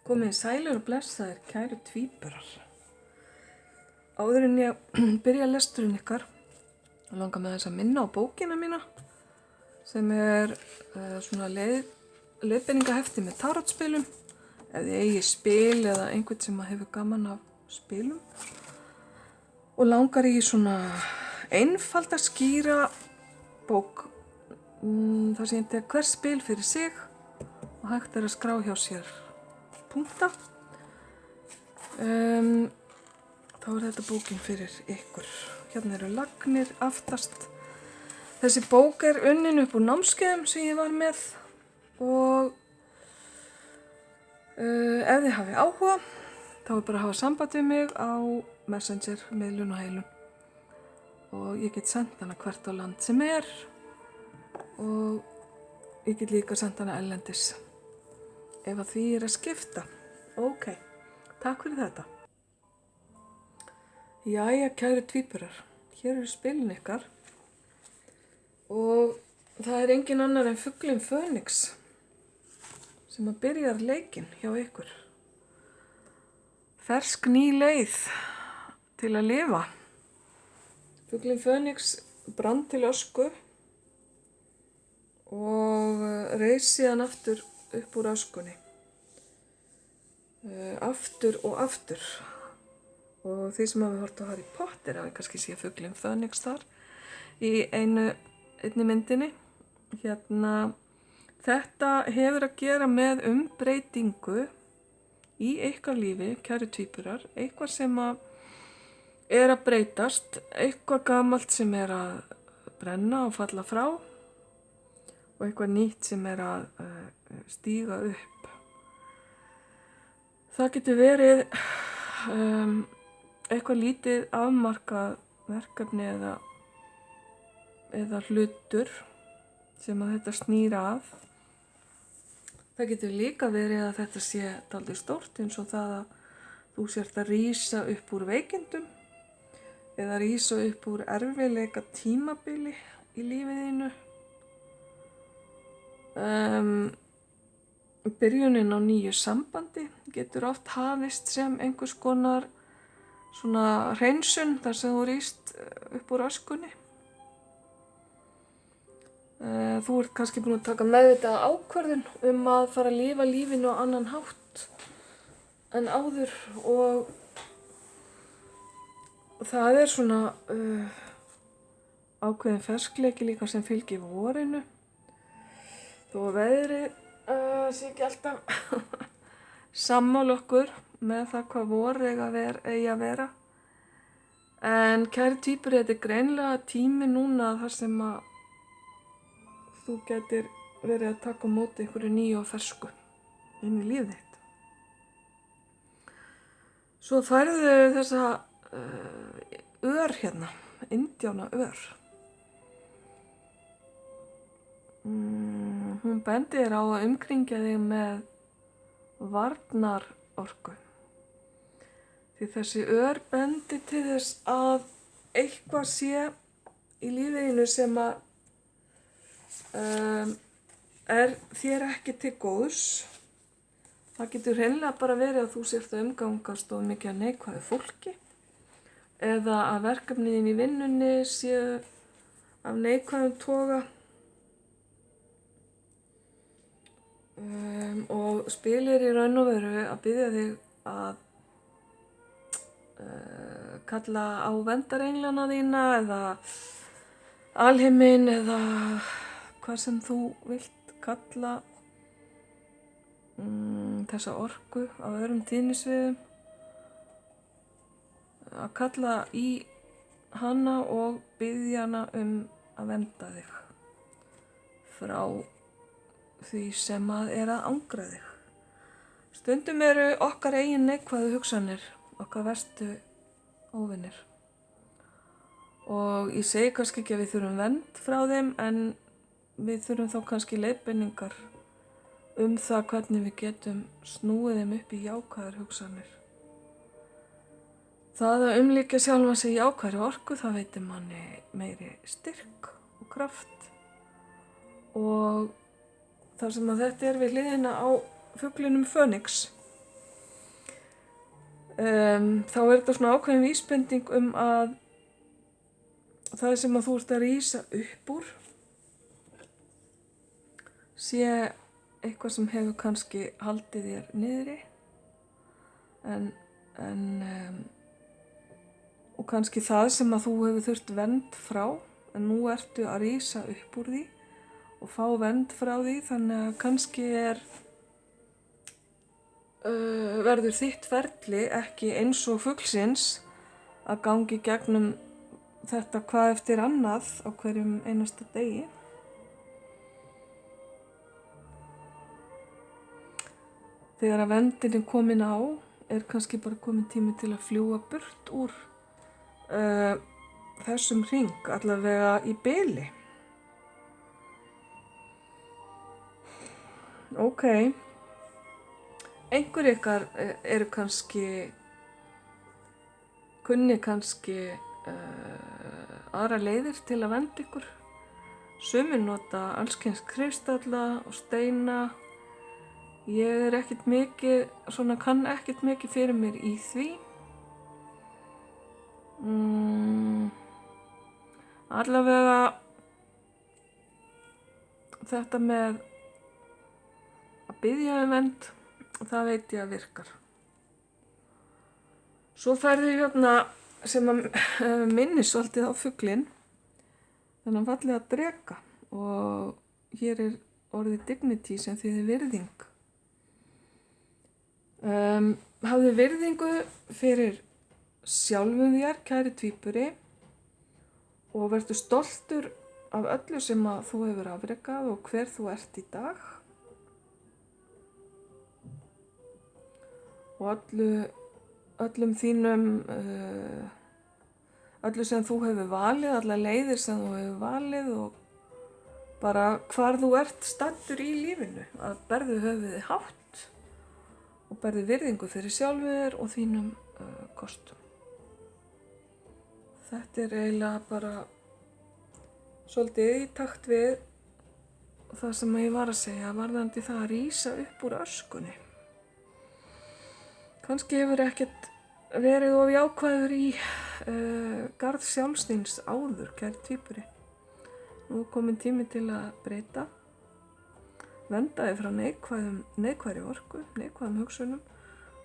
Komið sælir og blessaðir, kæru tvíburar. Áður en ég byrja lesturinn ykkar, langar með þess að minna á bókina mína, sem svona leiðbeiningahefti með tarotspilum, ef þið eigi spil eða einhvern sem hefur gaman af spilum. Og langar í svona einfalda skýra bók, þar sem ég tek hver spil fyrir sig og hægt að skrá hjá sér punkta. Þá þetta bókin fyrir ykkur. Hérna eru lagnir aftast. Þessi bók unnin upp úr námskeiðum sem ég var með og ef þið hafi áhuga þá bara að hafa samband við mig á Messenger, miðlun og heilun og ég get sendt hana hvert á land sem og ég get líka sendt hana erlendis ef að því að skipta. Ok, takk fyrir þetta. Jæja, kæru tvíburar, hér eru spilin ykkar og það engin annar en fuglinn Fönix sem að byrjar leikinn hjá ykkur. Fersk ný leið til að lifa. Fuglinn Fönix brann til ösku og reis síðan aftur upp úr öskunni. Aftur og aftur. Og því sem hafi hort á Harry Potter hafi kannski séð fuglinn Fönix þar í einni myndinni. Þetta hefur að gera með umbreytingu í ykkar lífi, kæru tvíburar, eitthvað sem að breytast, eitthvað gamalt sem að brenna og falla frá og eitthvað nýtt sem að stíga upp. Það getur verið eitthvað lítið afmarkað verkefni eða hlutur sem að þetta snýr að. Það getur líka verið að þetta sé dálítið stórt eins og það að þú sért að rísa upp úr veikindum eða rísa upp úr erfiðleika tímabili í lífið þínu. Byrjunin á nýju sambandi getur oft hafist sem einhvers konar svona hreinsun þar sem þú ríst upp úr öskunni. Þú ert kannski búin að taka meðvitaða ákvörðun að fara að lifa lífinu á annan hátt en áður og það svona ákveðin ferskleiki líka sem fylgir vorinu. Þó að veðrið sé ekki alltaf sammála okkur með það hvað vor eigi að vera. En kæri tvíburar, þetta greinilega tími núna þar sem að þú getur verið að taka á móti einhverju nýju og fersku inn í lífið þitt. Svo færðu þessa hérna, indjána ör. Hún bendir á að umkringja þig með varnarorku. Því þessi ör bendir til þess að eitthvað sé í lífinu sem að þér ekki til góðs. Það getur hreinlega bara verið að þú sért að umgangast of mikið af neikvæðu fólki eða að verkefnin í vinnunni séu af neikvæðum toga. Og spilir í raun og veru að biðja þig að kalla á verndarenglana þína eða alheiminn eða hvað sem þú vilt kalla þessa orku á öðrum tíðnisviðum, að kalla í hana og biðja hana að vernda þig frá því sem að angra þig. Stundum eru okkar eigin neikvæðu hugsanir okkar verstu óvinir og ég segi kannski ekki að við þurfum vernd frá þeim en við þurfum þá kannski leiðbeiningar það hvernig við getum snúið þeim upp í jákvæðar hugsanir. Það að umlíkja sjálfa sig jákvæðri orku, það veitir manni meiri styrk og kraft og þar sem að þetta við hliðina á fuglinum Fönix þá er þetta svona ákveðin vísbending að það sem að þú ert að rísa upp úr sé eitthvað sem hefur kannski haldið þér niðri og kannski það sem að þú hefur þurft vernd frá, en nú ertu að rísa upp úr því og fá vernd frá því, þannig að kannski verður þitt ferli ekki eins og fuglsins að gangi gegnum þetta hvað eftir annað á hverjum einasta degi. Þegar að verndin er komin á, er kannski bara komin tími til að fljúga burt úr þessum hring, allavega í bili. Ok, einhver ykkar eru kannski, kunni kannski aðra leiðir til að vernda ykkur. Sumir nota alls kyns kristalla og steina. Ég er ekkert mikið, kann ekkert mikið fyrir mér í því. Allavega þetta með að biðja vernd, það veit ég að virkar. Svo ferði hérna sem að minni svolítið á fuglinn, þennan fallega dreka, og hér er orðið dignity sem þýðir virðing. Hafðu virðingu fyrir sjálfum þér, kæri tvíburi, og vertu stoltur af öllu sem að þú hefur afrekað og hver þú ert í dag. Og öllum þínum, öllu sem þú hefur valið, allar leiðir sem þú hefur valið og bara hvar þú ert staddur í lífinu, að berðu höfuðið hátt og berðu virðingu fyrir sjálfu þér og þínum kostum. Þetta er eiginlega bara svolítið í takt við það sem ég var að segja varðandi það að rísa upp úr öskunni. Kannski hefur ekkert verið of jákvæður í garð sjálfsþíns áður, kæri tvíburi. Nú er komin tími til að breyta. Venda þig frá neikvæðri orku, neikvæðum hugsunum,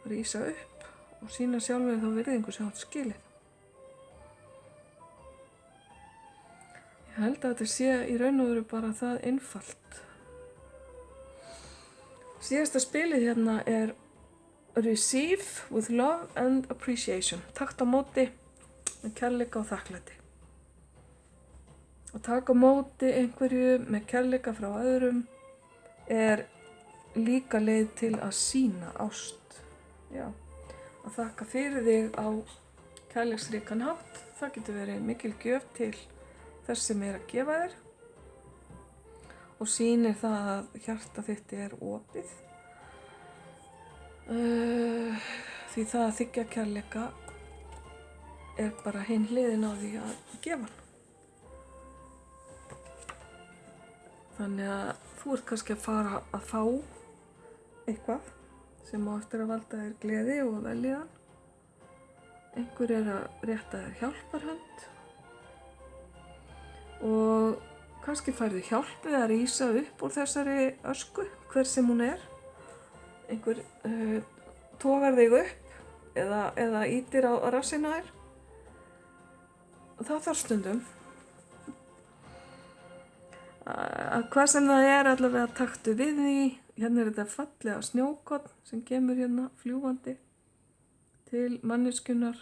rísa upp og sýna sjálfur þá virðingu sem átt skilið. Ég held að þetta sé í raun og veru bara það einfalt. Síðasta spilið hérna er Receive with love and appreciation. Taktu á móti með kærleika og þakklæti. Að taka á móti einhverju með kærleika frá öðrum er líka leið til að sýna ást. Já, að þakka fyrir þig á kærleiksríkan hátt. Það getur verið mikil gjöf til þess sem er að gefa þér og sýnir það að hjarta þitt er opið. Því það að þiggja kærleika er bara hin hliðin á því að gefa hann. Þannig að þú ert kannski að fara að fá eitthvað sem á eftir að valda þér gleði og vellíðan. Einhver er að rétta þér hjálparhönd og kannski færðu hjálp við að rísa upp úr þessari ösku, hver sem hún er. Einhver togar þig upp eða ýtir á rassinn á þér. Og það þarf stundum. Að hvað sem það er allavega taktu við því. Hérna er þetta fallega snjókorn sem kemur hérna fljúgandi til manneskjunnar.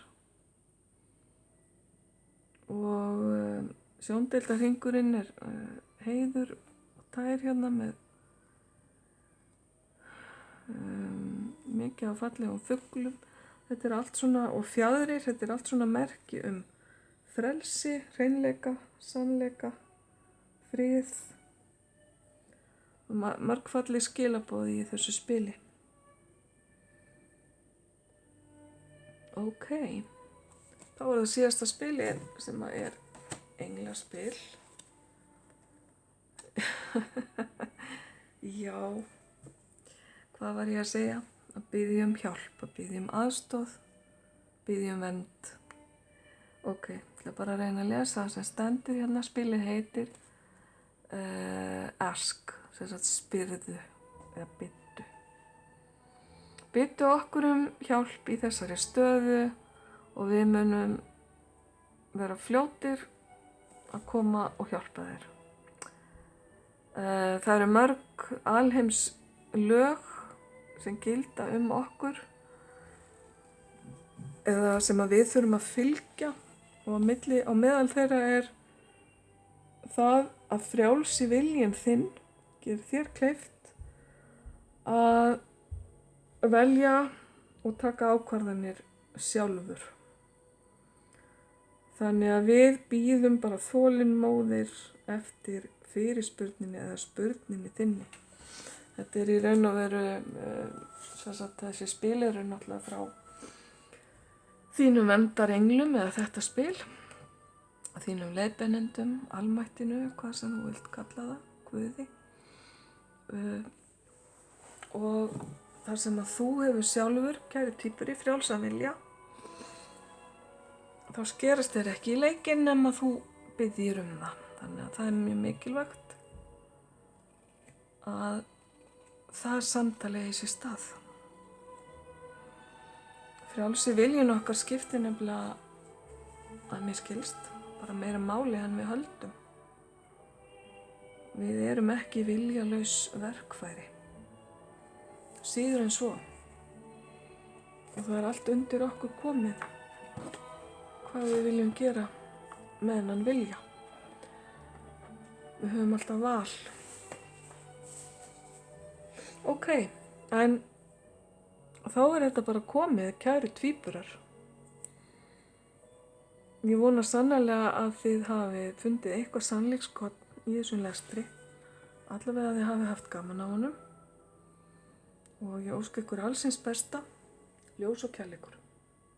Og sjóndeildarhringurinn er heiður og tær hérna með mikið af fallegum fuglum. Þetta er allt svona, og fjaðrir, þetta er allt svona merki frelsi, hreinleika, sannleika, frið og margfalleg skilaboð í þessu spili. Ok, þá er það síðasta spilið sem er englaspil. Já, hvað var ég að segja? Að biðja hjálp, að biðja aðstoð. biðja vernd. Ok, ég ætla bara að reyna að lesa það sem stendur hérna. Spilið heitir Ask, sem sagt spyrðu eða byttu. Byttu okkur hjálp í þessari stöðu og við munum vera fljótir að koma og hjálpa þér. Það eru mörg alheims lög sem gilda okkur eða sem að við þurfum að fylgja og á meðal þeirra það að frjálsi viljinn þinn gerir þér kleift að velja og taka ákvarðanir sjálfur. Þannig að við bíðum bara þolinmóðir eftir fyrirspurninni eða spurninni þinni. Þetta í raun og veru, þessi spil eru náttúrulega frá þínum verndarenglum eða þetta spil, þínum leiðbeinendum, almættinu, hvað sem þú vilt kalla það, Guði. Og þar sem að þú hefur sjálfur, kæri tvíburi, frjálsa vilja, þá skerast þér ekki í leikinn nema þú biðjir það. Þannig að það mjög mikilvægt að það samtali eigi sér stað. Frjálsi viljinn okkar skiptir nefnilega að mér skilst bara meira máli en við höldum. Við erum ekki viljalaus verkfæri. Síður en svo. Og það allt undir okkur komið. Hvað við viljum gera með þennan vilja. Við höfum alltaf val. Ok, en þá þetta bara komið, kæru tvíburar. Ég vona sannarlega að þið hafið fundið eitthvað sannleikskorn í þessum lestri. Allavega að þið hafið haft gaman á honum. Og ég óska ykkur allsins besta, ljós og kærleikur.